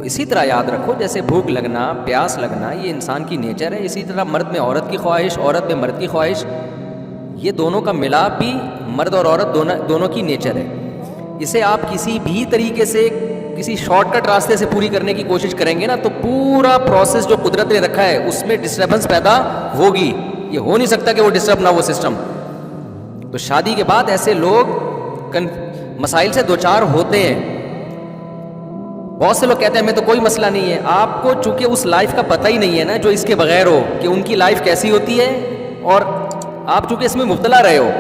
اسی طرح یاد رکھو جیسے بھوک لگنا، پیاس لگنا، یہ انسان کی نیچر ہے، اسی طرح مرد میں عورت کی خواہش، عورت میں مرد کی خواہش، یہ دونوں کا ملاپ بھی مرد اور عورت دونوں کی نیچر ہے. اسے آپ کسی بھی طریقے سے کسی شارٹ کٹ راستے سے پوری کرنے کی کوشش کریں گے نا تو پورا پروسیس جو قدرت نے رکھا ہے اس میں ڈسٹربنس پیدا ہوگی. یہ ہو نہیں سکتا کہ وہ ڈسٹرب نہ ہو سسٹم. تو شادی کے بعد ایسے لوگ مسائل سے دوچار ہوتے ہیں. بہت سے لوگ کہتے ہیں ہمیں تو کوئی مسئلہ نہیں ہے. آپ کو چونکہ اس لائف کا پتہ ہی نہیں ہے نا جو اس کے بغیر ہو کہ ان کی لائف کیسی ہوتی ہے، اور آپ چونکہ اس میں مبتلا رہے ہو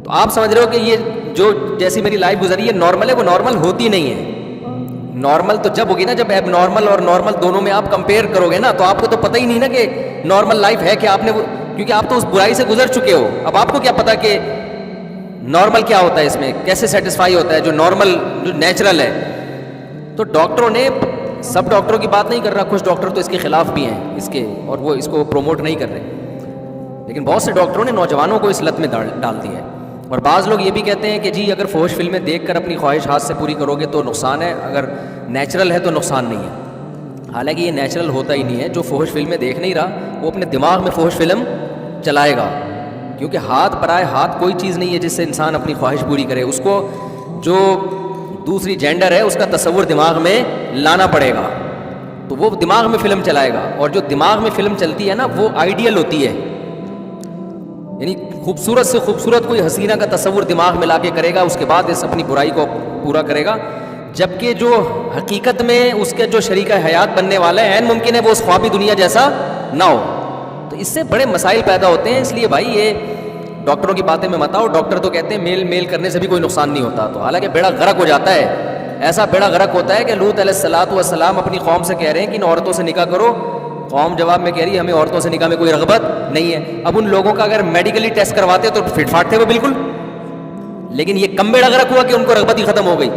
تو آپ سمجھ رہے ہو کہ یہ جو جیسی میری لائف گزری ہے نارمل ہے، وہ نارمل ہوتی نہیں ہے. نارمل تو جب ہوگی نا جب ایب نارمل اور نارمل دونوں میں آپ کمپیئر کرو گے نا تو آپ کو تو پتہ ہی نہیں نا کہ نارمل لائف ہے کہ آپ نے کیونکہ آپ تو اس برائی سے گزر چکے ہو. اب آپ کو کیا پتا کہ نارمل کیا ہوتا ہے، اس میں کیسے سیٹسفائی ہوتا ہے جو نارمل جو نیچرل ہے. تو ڈاکٹروں نے، سب ڈاکٹروں کی بات نہیں کر رہا، کچھ ڈاکٹر تو اس کے خلاف بھی ہیں اس کے، اور وہ اس کو پروموٹ نہیں کر رہے، لیکن بہت سے ڈاکٹروں نے نوجوانوں کو اس لت میں ڈال دی ہے. اور بعض لوگ یہ بھی کہتے ہیں کہ جی اگر فحش فلمیں دیکھ کر اپنی خواہش ہاتھ سے پوری کرو گے تو نقصان ہے، اگر نیچرل ہے تو نقصان نہیں ہے. حالانکہ یہ نیچرل ہوتا ہی نہیں ہے. جو فحش فلمیں دیکھ نہیں رہا وہ اپنے دماغ میں فحش فلم چلائے گا، کیونکہ ہاتھ پرائے ہاتھ کوئی چیز نہیں ہے جس سے انسان اپنی خواہش پوری کرے. اس کو جو دوسری جینڈر ہے اس کا تصور دماغ میں لانا پڑے گا، تو وہ دماغ میں فلم چلائے گا. اور جو دماغ میں فلم چلتی ہے نا وہ آئیڈیل ہوتی ہے، یعنی خوبصورت سے خوبصورت کوئی حسینہ کا تصور دماغ میں لا کے کرے گا، اس کے بعد اس اپنی برائی کو پورا کرے گا. جبکہ جو حقیقت میں اس کے جو شریک حیات بننے والا ہے ممکن ہے وہ اس خوابی دنیا جیسا نہ ہو. تو اس سے بڑے مسائل پیدا ہوتے ہیں. اس لیے بھائی یہ ڈاکٹروں کی باتیں میں مت آؤ. ڈاکٹر تو کہتے ہیں میل کرنے سے بھی کوئی نقصان نہیں ہوتا، تو حالانکہ بیڑا غرق ہو جاتا ہے. ایسا بیڑا غرق ہوتا ہے کہ لوط علیہ الصلوۃ والسلام اپنی قوم سے کہہ رہے ہیں کہ ان عورتوں سے نکاح کرو. قوم جواب میں کہہ رہی ہے ہمیں عورتوں سے نکاح میں کوئی رغبت نہیں ہے. اب ان لوگوں کا اگر میڈیکلی ٹیسٹ کرواتے تو فٹ فاٹ تھے وہ بالکل، لیکن یہ کم بیڑا غرق ہوا کہ ان کو رغبت ہی ختم ہو گئی.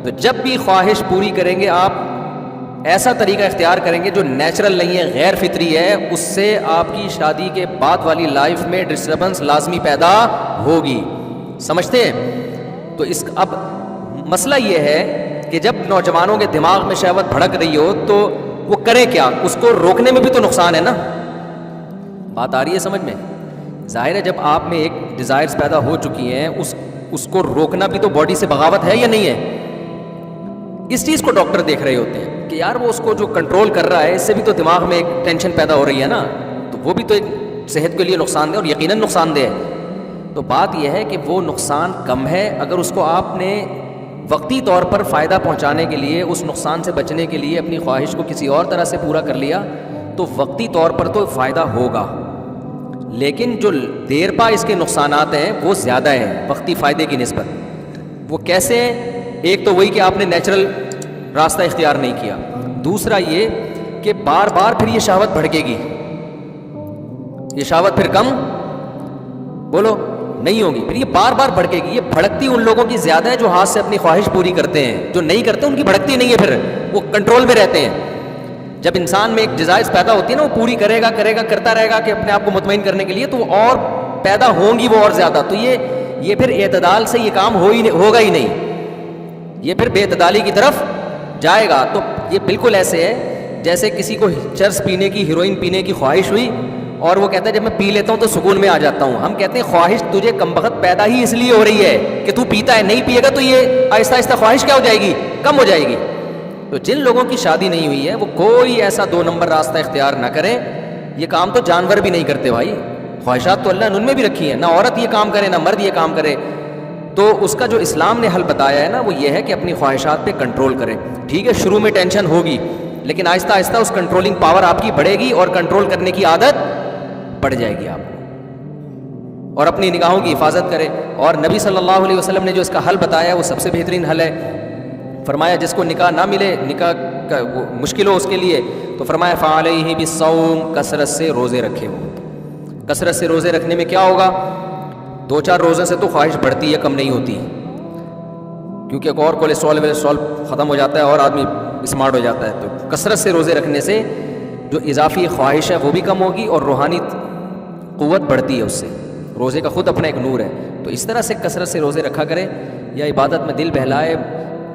تو جب بھی خواہش پوری کریں گے آپ ایسا طریقہ اختیار کریں گے جو نیچرل نہیں ہے، غیر فطری ہے، اس سے آپ کی شادی کے بعد والی لائف میں ڈسٹربنس لازمی پیدا ہوگی. سمجھتے ہیں؟ تو اس اب مسئلہ یہ ہے کہ جب نوجوانوں کے دماغ میں شہوت بھڑک رہی ہو تو وہ کریں کیا؟ اس کو روکنے میں بھی تو نقصان ہے نا. بات آ رہی ہے سمجھ میں؟ ظاہر ہے جب آپ میں ایک ڈیزائرز پیدا ہو چکی ہیں اس کو روکنا بھی تو باڈی سے بغاوت ہے یا نہیں ہے؟ اس چیز کو ڈاکٹر دیکھ رہے ہوتے ہیں کہ یار وہ اس کو جو کنٹرول کر رہا ہے اس سے بھی تو دماغ میں ایک ٹینشن پیدا ہو رہی ہے نا، تو وہ بھی تو ایک صحت کے لیے نقصان دہ اور یقیناً نقصان دہ ہے. تو بات یہ ہے کہ وہ نقصان کم ہے اگر اس کو آپ نے وقتی طور پر فائدہ پہنچانے کے لیے، اس نقصان سے بچنے کے لیے اپنی خواہش کو کسی اور طرح سے پورا کر لیا تو وقتی طور پر تو فائدہ ہوگا، لیکن جو دیر پا اس کے نقصانات ہیں وہ زیادہ ہیں وقتی فائدے کی نسبت. وہ کیسے ہیں؟ ایک تو وہی کہ آپ نے نیچرل راستہ اختیار نہیں کیا. دوسرا یہ کہ بار بار پھر یہ شہوت بھڑکے گی. یہ شہوت پھر کم بولو نہیں ہوگی، پھر یہ بار بار بھڑکے گی. یہ بھڑکتی ان لوگوں کی زیادہ ہے جو ہاتھ سے اپنی خواہش پوری کرتے ہیں، جو نہیں کرتے ان کی بھڑکتی نہیں ہے، پھر وہ کنٹرول میں رہتے ہیں. جب انسان میں ایک ڈیزائرز پیدا ہوتی ہے نا وہ پوری کرے گا کرتا رہے گا کہ اپنے آپ کو مطمئن کرنے کے لیے، تو وہ اور پیدا ہوں گی وہ اور زیادہ. تو یہ پھر اعتدال سے یہ کام ہوگا ہی نہیں، یہ پھر بے اعتدالی کی طرف جائے گا. تو یہ بالکل ایسے ہے جیسے کسی کو چرس پینے کی، ہیروئن پینے کی خواہش ہوئی اور وہ کہتا ہے جب میں پی لیتا ہوں تو سکون میں آ جاتا ہوں. ہم کہتے ہیں خواہش تجھے کمبخت پیدا ہی اس لیے ہو رہی ہے کہ تو پیتا ہے، نہیں پیے گا تو یہ آہستہ آہستہ خواہش کیا ہو جائے گی؟ کم ہو جائے گی. تو جن لوگوں کی شادی نہیں ہوئی ہے وہ کوئی ایسا 2 نمبر راستہ اختیار نہ کریں. یہ کام تو جانور بھی نہیں کرتے بھائی. خواہشات تو اللہ نے ان میں بھی رکھی ہیں، نہ عورت یہ کام کرے نہ مرد یہ کام کرے. تو اس کا جو اسلام نے حل بتایا ہے نا وہ یہ ہے کہ اپنی خواہشات پہ کنٹرول کریں. ٹھیک ہے شروع میں ٹینشن ہوگی لیکن آہستہ آہستہ اس کنٹرولنگ پاور آپ کی بڑھے گی اور کنٹرول کرنے کی عادت بڑھ جائے گی آپ کو، اور اپنی نگاہوں کی حفاظت کرے. اور نبی صلی اللہ علیہ وسلم نے جو اس کا حل بتایا وہ سب سے بہترین حل ہے. فرمایا جس کو نکاح نہ ملے، نکاح کا مشکل ہو اس کے لیے، تو فرمایا فعلیہ بالصوم، کثرت سے روزے رکھے ہو. کثرت سے روزے رکھنے میں کیا ہوگا؟ 2-4 روزے سے تو خواہش بڑھتی ہے، کم نہیں ہوتی، کیونکہ ایک اور کولیسٹرول ختم ہو جاتا ہے اور آدمی اسمارٹ ہو جاتا ہے. تو کثرت سے روزے رکھنے سے جو اضافی خواہش ہے وہ بھی کم ہوگی اور روحانی قوت بڑھتی ہے اس سے. روزے کا خود اپنا ایک نور ہے. تو اس طرح سے کثرت سے روزے رکھا کرے یا عبادت میں دل بہلائے.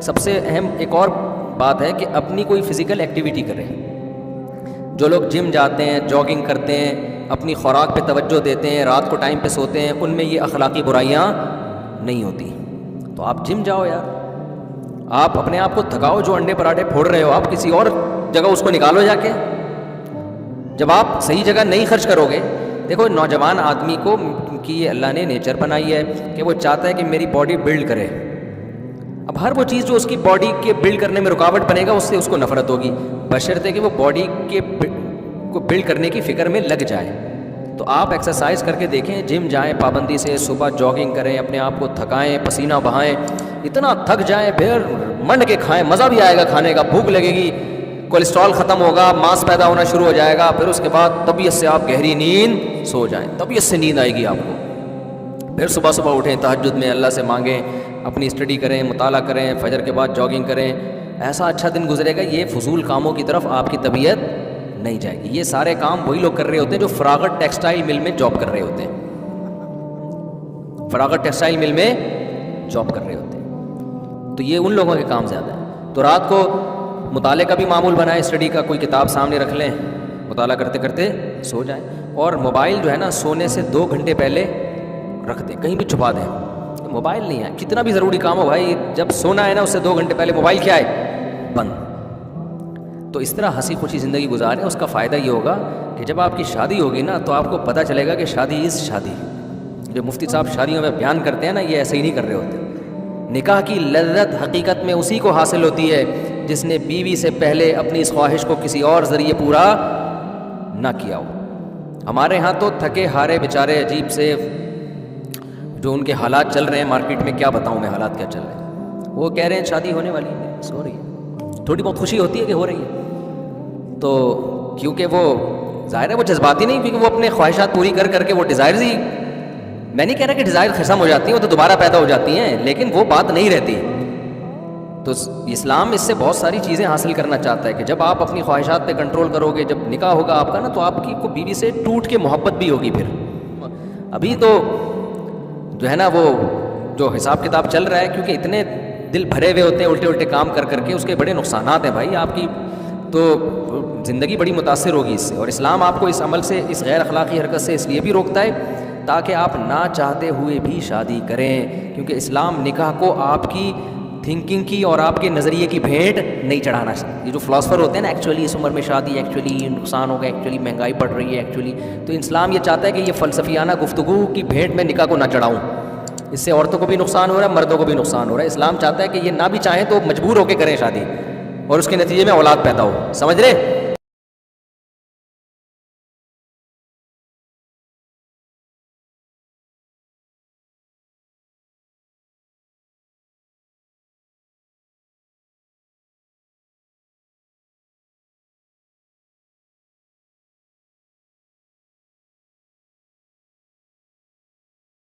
سب سے اہم ایک اور بات ہے کہ اپنی کوئی فزیکل ایکٹیویٹی کریں. جو لوگ جم جاتے ہیں، جاگنگ کرتے ہیں، اپنی خوراک پہ توجہ دیتے ہیں، رات کو ٹائم پہ سوتے ہیں، ان میں یہ اخلاقی برائیاں نہیں ہوتی. تو آپ جم جاؤ یار، آپ اپنے آپ کو تھکاؤ. جو انڈے پراٹھے پھوڑ رہے ہو آپ، کسی اور جگہ اس کو نکالو جا کے. جب آپ صحیح جگہ نہیں خرچ کرو گے. دیکھو نوجوان آدمی کو کی اللہ نے نیچر بنائی ہے کہ وہ چاہتا ہے کہ میری باڈی بلڈ کرے. اب ہر وہ چیز جو اس کی باڈی کے بلڈ کرنے میں رکاوٹ بنے گا، اس سے اس کو نفرت ہوگی، بشرطے کہ وہ باڈی کے کو بلڈ کرنے کی فکر میں لگ جائے. تو آپ ایکسرسائز کر کے دیکھیں، جم جائیں پابندی سے، صبح جاگنگ کریں، اپنے آپ کو تھکائیں، پسینہ بہائیں، اتنا تھک جائیں، پھر منڈ کے کھائیں، مزہ بھی آئے گا کھانے کا، بھوک لگے گی، کولیسٹرول ختم ہوگا، ماس پیدا ہونا شروع ہو جائے گا. پھر اس کے بعد طبیعت سے آپ گہری نیند سو جائیں، طبیعت سے نیند آئے گی آپ کو. پھر صبح صبح اٹھیں، تہجد میں اللہ سے مانگیں، اپنی اسٹڈی کریں، مطالعہ کریں، فجر کے بعد جاگنگ کریں. ایسا اچھا دن گزرے گا. یہ فضول کاموں کی طرف آپ کی طبیعت نہیں جائے گی. یہ سارے کام وہی لوگ کر رہے ہوتے ہیں جو فراغت ٹیکسٹائل مل میں جاب کر رہے ہوتے ہیں. فراغت ٹیکسٹائل مل میں جاب کر رہے ہوتے ہیں. تو یہ ان لوگوں کے کام زیادہ ہیں. تو رات کو مطالعے کا بھی معمول بنائیں، اسٹڈی کا کوئی کتاب سامنے رکھ لیں، مطالعہ کرتے کرتے سو جائیں. اور موبائل جو ہے نا، سونے سے 2 گھنٹے پہلے رکھ دیں، کہیں بھی چھپا دیں. موبائل نہیں ہے، کتنا بھی ضروری کام ہو بھائی، جب سونا ہے نا اس سے 2 گھنٹے پہلے موبائل کیا ہے، بند. تو اس طرح ہنسی خوشی زندگی گزاریں. اس کا فائدہ یہ ہوگا کہ جب آپ کی شادی ہوگی نا، تو آپ کو پتہ چلے گا کہ شادی از شادی. جو مفتی صاحب شادیوں میں بیان کرتے ہیں نا، یہ ایسے ہی نہیں کر رہے ہوتے. نکاح کی لذت حقیقت میں اسی کو حاصل ہوتی ہے جس نے بیوی سے پہلے اپنی اس خواہش کو کسی اور ذریعے پورا نہ کیا ہو. ہمارے ہاں تو تھکے ہارے بیچارے عجیب سے جو ان کے حالات چل رہے ہیں مارکیٹ میں، کیا بتاؤں میں حالات کیا چل رہے ہیں. وہ کہہ رہے ہیں شادی ہونے والی ہے، سو رہی ہے، تھوڑی بہت خوشی ہوتی ہے کہ ہو رہی ہے. تو کیونکہ وہ ظاہر ہے وہ جذباتی نہیں، کیونکہ وہ اپنے خواہشات پوری کر کر کے وہ ڈیزائرز ہی، میں نہیں کہہ رہا کہ ڈیزائر ختم ہو جاتی ہیں، وہ تو دوبارہ پیدا ہو جاتی ہیں، لیکن وہ بات نہیں رہتی. تو اسلام اس سے بہت ساری چیزیں حاصل کرنا چاہتا ہے کہ جب آپ اپنی خواہشات پہ کنٹرول کرو گے، جب نکاح ہوگا آپ کا نا، تو آپ کی کو بیوی سے ٹوٹ کے محبت بھی ہوگی. پھر ابھی تو جو ہے نا وہ جو حساب کتاب چل رہا ہے، کیونکہ اتنے دل بھرے ہوئے ہوتے ہیں الٹے الٹے کام کر کر کے، اس کے بڑے نقصانات ہیں بھائی آپ کی. تو زندگی بڑی متاثر ہوگی اس سے. اور اسلام آپ کو اس عمل سے، اس غیر اخلاقی حرکت سے اس لیے بھی روکتا ہے تاکہ آپ نہ چاہتے ہوئے بھی شادی کریں. کیونکہ اسلام نکاح کو آپ کی تھنکنگ کی اور آپ کے نظریے کی بھیٹ نہیں چڑھانا چاہتا. یہ جو فلاسفر ہوتے ہیں نا، ایکچولی اس عمر میں شادی، ایکچولی نقصان ہوگا، ایکچولی مہنگائی بڑھ رہی ہے، ایکچولی، تو اسلام یہ چاہتا ہے کہ یہ فلسفیانہ گفتگو کی بھیٹ میں نکاح کو نہ چڑھاؤں. اس سے عورتوں کو بھی نقصان ہو رہا ہے، مردوں کو بھی نقصان ہو رہا ہے. اسلام چاہتا ہے کہ یہ نہ بھی چاہیں تو مجبور ہو کے کریں شادی، اور اس کے نتیجے میں اولاد پیدا ہو. سمجھ رہے؟